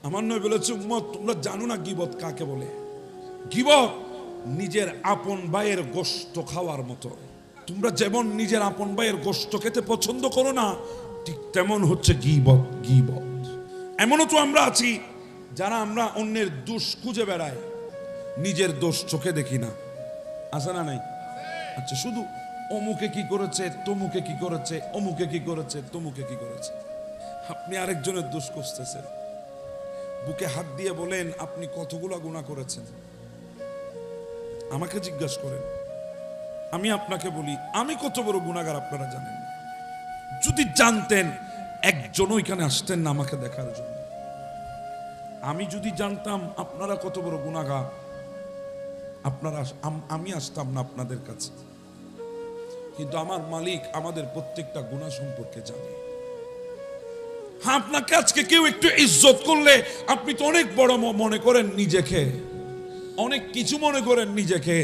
আমার নবী বলেছে, উম্মত তোমরা জানো না গীবত কাকে বলে? গীবত নিজের আপন ভাইয়ের গোশত খাওয়ার মতো। তোমরা যেমন নিজের আপন ভাইয়ের গোশত খেতে পছন্দ করো না, ঠিক তেমন হচ্ছে গীবত। গীবত এমনও তো আমরা আছি যারা আমরা অন্যের দোষ খুঁজে বেড়াই, নিজের দোষ চোখে দেখি না। আছে না নাই? আচ্ছা, শুধু অমুকে কি করেছে, তমুকে কি করেছে, অমুকে কি করেছে, তমুকে কি করেছে। আপনি আরেকজনের দোষ খুঁজতেছেন। বুকে হাত দিয়ে বলেন, আপনি কতগুলা গুনাহ করেছেন? আমাকে জিজ্ঞাসা করেন, আমি আপনাকে বলি আমি কত বড় গুনাহগার আপনারা জানেন না। যদি জানতেন একজনও এখানে আসতেন না আমাকে দেখার জন্য। আমি যদি জানতাম আপনারা কত বড় গুনাহগার, আপনারা আমি আসতাম না আপনাদের কাছে। কিন্তু আমার মালিক আমাদের প্রত্যেকটা গুনাহ সম্পর্কে জানে। হ্যাঁ, আপনাকে আজকে কেউ একটু ইজ্জত করলে আপনি তো অনেক বড় মনে করেন নিজেকে, অনেক কিছু মনে করেন নিজেকে,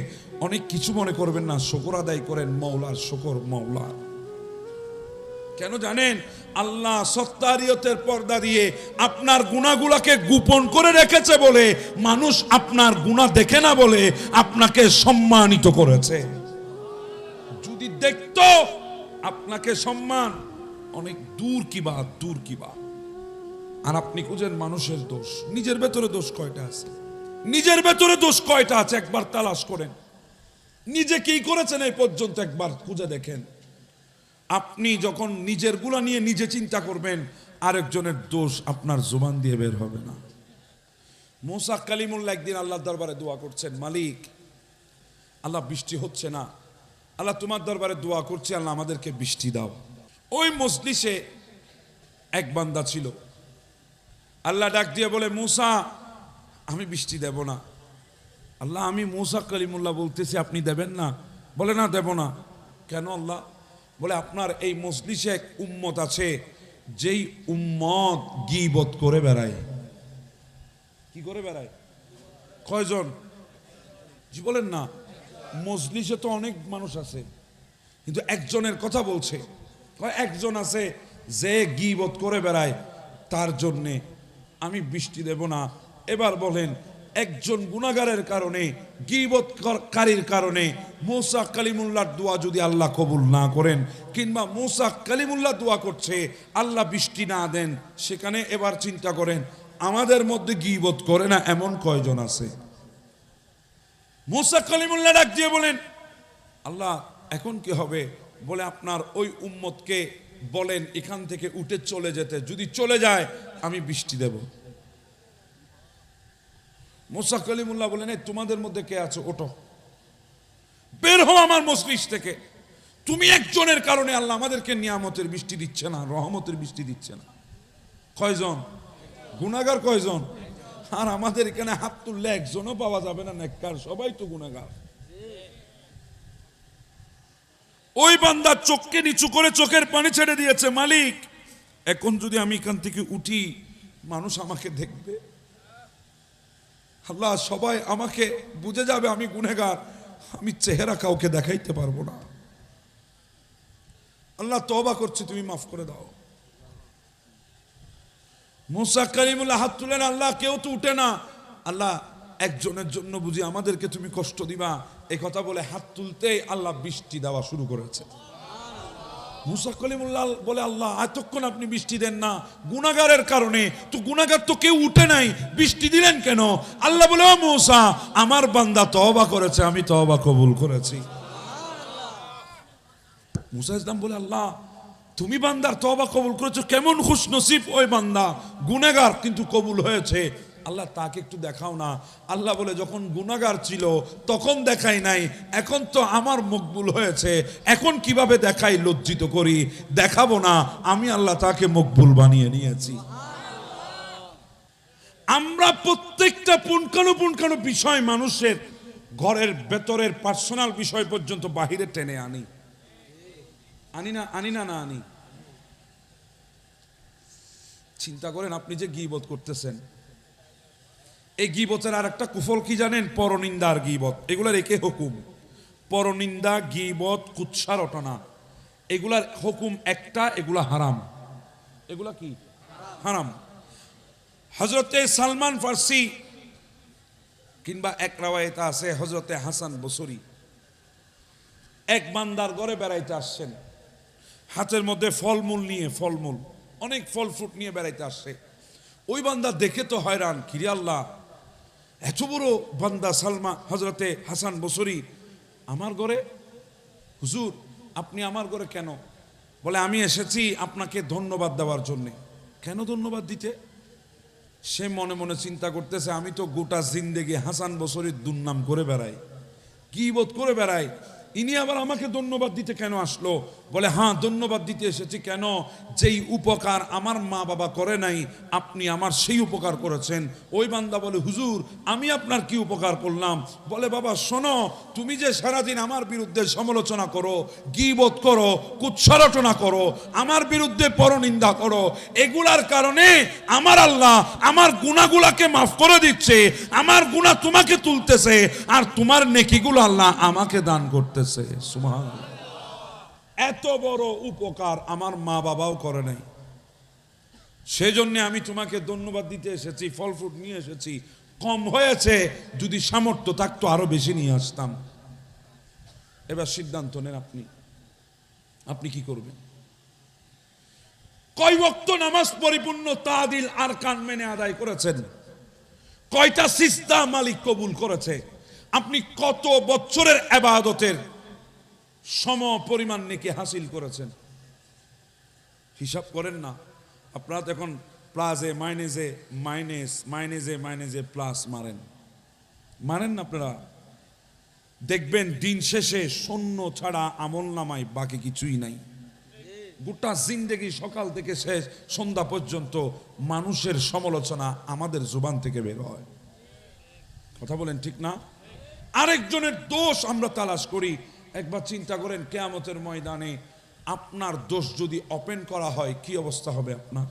অনেক কিছু মনে করবেন না। শুকর আদায় করেন মওলার, শুকর মওলার। কেন জানেন? আল্লাহ সত্তারিয়তের পর্দা দিয়ে আপনার গুনাহগুলোকে গোপন করে রেখেছে বলে মানুষ আপনার গুনাহ দেখে না বলে আপনাকে সম্মানিত করেছে। যদি দেখতো আপনাকে সম্মান, অনেক দূর কিবা দূর কিবা। আর আপনি খুঁজেন মানুষের দোষ। নিজের ভেতরে দোষ কয়টা আছে? নিজের ভেতরে দোষ কয়টা আছে একবার তালাশ করেন। নিজে কি করেছেন এই পর্যন্ত একবার খুঁজে দেখেন। আপনি যখন নিজের গুলা নিয়ে নিজে চিন্তা করবেন, আরেকজনের দোষ আপনার জবান দিয়ে বের হবে না। মুসা কালিমুল্লাহ একদিন আল্লাহর দরবারে দোয়া করছেন, মালিক আল্লাহ বৃষ্টি হচ্ছে না, আল্লাহ তোমার দরবারে দোয়া করছি, আল্লাহ আমাদেরকে বৃষ্টি দাও। ওই মজলিসে এক বান্দা ছিল। আল্লাহ ডাক দিয়ে বলে, মুসা আমি বৃষ্টি দেব না। আল্লাহ, আমি মুসা কালিমুল্লাহ বলতেছি, আপনি দেবেন না? বলে, না দেব না। কেন আল্লাহ? বলে, আপনার এই মজলিসে এক উম্মত আছে, যেই উম্মত গীবত করে বেড়ায়। কি করে বেড়ায়? কয়জন? জি বলেন না। মজলিসে তো অনেক মানুষ আছে, কিন্তু একজনের কথা বলছে। একজন আছে যে গীবত করে বেড়ায়, তার জন্যে আমি বৃষ্টি দেব না। এবার বলেন, একজন গুনাহগারের কারণে, গীবতকারীর কারণে মুসা কালিমুল্লাহর দোয়া যদি আল্লাহ কবুল না করেন, কিংবা মুসা কালিমুল্লাহ দোয়া করছে আল্লাহ বৃষ্টি না দেন, সেখানে এবার চিন্তা করেন আমাদের মধ্যে গীবত করে না এমন কয়জন আছে? মুসা কালিমুল্লাহ ডাক দিয়ে বলেন, আল্লাহ এখন কি হবে? বলে, আপনার ওই উম্মতকে বলেন এখান থেকে উঠে চলে যেতে, যদি চলে যায় আমি বৃষ্টি দেব। মুসা কালিমুল্লাহ বলেন, তোমাদের মধ্যে কে আছে ওঠো, বের হও আমার মজলিস থেকে। তুমি একজনের কারণে আল্লাহ আমাদেরকে নিয়ামতের বৃষ্টি দিচ্ছে না, রহমতের বৃষ্টি দিচ্ছে না। কয়জন? গুনাহগার কয়জন? আর আমাদের এখানে হাত তুললে একজনও পাওয়া যাবে না নেককার, সবাই তো গুনাহগার। ওই বান্দা চোখকে নিচু করে চোখের পানি ছেড়ে দিয়েছে, মালিক এখন যদি আমি এখান থেকে উঠি মানুষ আমাকে দেখবে, আল্লাহ সবাই আমাকে বুঝে যাবে আমি গুনাহগার, আমি চেহারা কাউকে দেখাইতে পারবো না। আল্লাহ তওবা করছি, তুমি মাফ করে দাও। মুসা কালিমুল্লাহ হাত তুলেন, আল্লাহ কেউ তো উঠে না, আল্লাহ একজনের জন্য বুঝি আমাদেরকে তুমি কষ্ট দিবা। এই কথা বলে হাত তুলতেই আল্লাহ বৃষ্টি দেওয়া শুরু করেছে। মুসা কালিমুল্লাহ বলে, আল্লাহ এতক্ষণ আপনি বৃষ্টি দেন না, গুনাহগারের কারণে তো, গুনাহগার তো কেউ উঠে নাই, বৃষ্টি দিলেন কেন? আল্লাহ বলে, ও মুসা আমার বান্দা তওবা করেছে, আমি তওবা কবুল করেছি। মুসা ইসলাম বলে, আল্লাহ তুমি বান্দার তওবা কবুল করেছো, কেমন খুশনসিব ওই বান্দা, গুনাহগার কিন্তু কবুল হয়েছে। আল্লাহ তাকে একটু দেখাও না। আল্লাহ বলে, যখন গুনাহগার ছিল তখন দেখাই নাই, এখন তো আমার মকবুল হয়েছে, এখন কিভাবে দেখাই, লজ্জিত করি, দেখাবো না। আমি আল্লাহ তাকে মকবুল বানিয়ে নিয়েছি। আমরা প্রত্যেকটা পুঙ্খানুপুঙ্খানু বিষয় মানুষের ঘরের ভেতরের পার্সোনাল বিষয় পর্যন্ত বাহিরে টেনে আনি। আনি না? আনি না? না আনি? চিন্তা করেন, আপনি যে গীবত করতেছেন, এই গীবতের আর একটা কুফল কি জানেন? পরনিন্দা আর গীবত, এগুলার একে হুকুম। পরনিন্দা, গীবত, কুৎসা রটনা, এগুলার হুকুম একটা, এগুলা হারাম। এগুলা কি? হারাম। হযরতে সালমান ফার্সি কিংবা এক রাওয়ায়াতে আছে হযরতে হাসান বসরি এক বান্দার ঘরে বেড়াইতে আসছেন, হাতের মধ্যে ফলমূল নিয়ে, ফলমূল অনেক ফল ফ্রুট নিয়ে বেড়াইতে আসছে। ওই বান্দা দেখে তো হয়রান, কিরে আল্লাহ এত বড় বান্দা সালমা হযরতে হাসান বসরি আমার ঘরে, হুজুর আপনি আমার ঘরে কেন? বলে আমি এসেছি আপনাকে ধন্যবাদ দেওয়ার জন্যে। কেন ধন্যবাদ দিতে? সে মনে মনে চিন্তা করতেছে, আমি তো গোটা জিন্দেগি হাসান বসরির দুর্নাম করে বেড়াই, গীবত করে বেড়াই, ইনি আবার আমাকে ধন্যবাদ দিতে কেন আসলো? বলে হ্যাঁ ধন্যবাদ দিতে এসেছি। কেন? যেই উপকার আমার মা বাবা করে নাই আপনি আমার সেই উপকার করেছেন। ওই বান্দা বলে হুজুর আমি আপনার কি উপকার করলাম? বলে বাবা শোনো, তুমি যে সারাদিন আমার বিরুদ্ধে সমালোচনা করো, গীবত করো, কুৎসারটনা করো, আমার বিরুদ্ধে পরনিন্দা করো, এগুলার কারণে আমার আল্লাহ আমার গুনাহগুলাকে মাফ করে দিচ্ছে, আমার গুনাহ তোমাকে তুলতেছে, আর তোমার নেকিগুলো আল্লাহ আমাকে দান করতেছে। সুবহানাল্লাহ। এত বড় উপকার আমার মা বাবাও করে নাই, সেজন্য আমি তোমাকে ধন্যবাদ দিতে এসেছি, ফল ফ্রুট নিয়ে এসেছি। কম হয়েছে, যদি সামর্থ্য থাকতো আরো বেশি নিয়ে আসতাম। এবার সিদ্ধান্ত নেন আপনি কি করবেন? কয় ওয়াক্ত নামাজ পরিপূর্ণ তাদিল আরকান মেনে আদায় করেছেন? কয়টা সিজদা মালিক কবুল করেছে? আপনি কত বছরের ইবাদতের সম পরিমাণ নেকি হাসিল করেছেন? হিসাব করেন না। আপনারা তো এখন প্লাসে মাইনাসে মাইনাসে প্লাস মারেন না আপনারা? দেখবেন দিন শেষে শূন্য ছাড়া আমল নামায় বাকি কিছুই নাই। গোটা জিন্দেগি সকাল থেকে শেষ সন্ধ্যা পর্যন্ত মানুষের সমালোচনা আমাদের জবান থেকে বের হয়। কথা বলেন ঠিক না? আরেকজনের দোষ আমরা তালাশ করি। একবার চিন্তা করেন কিয়ামতের ময়দানে আপনার দোষ যদি ওপেন করা হয় কি অবস্থা হবে আপনার?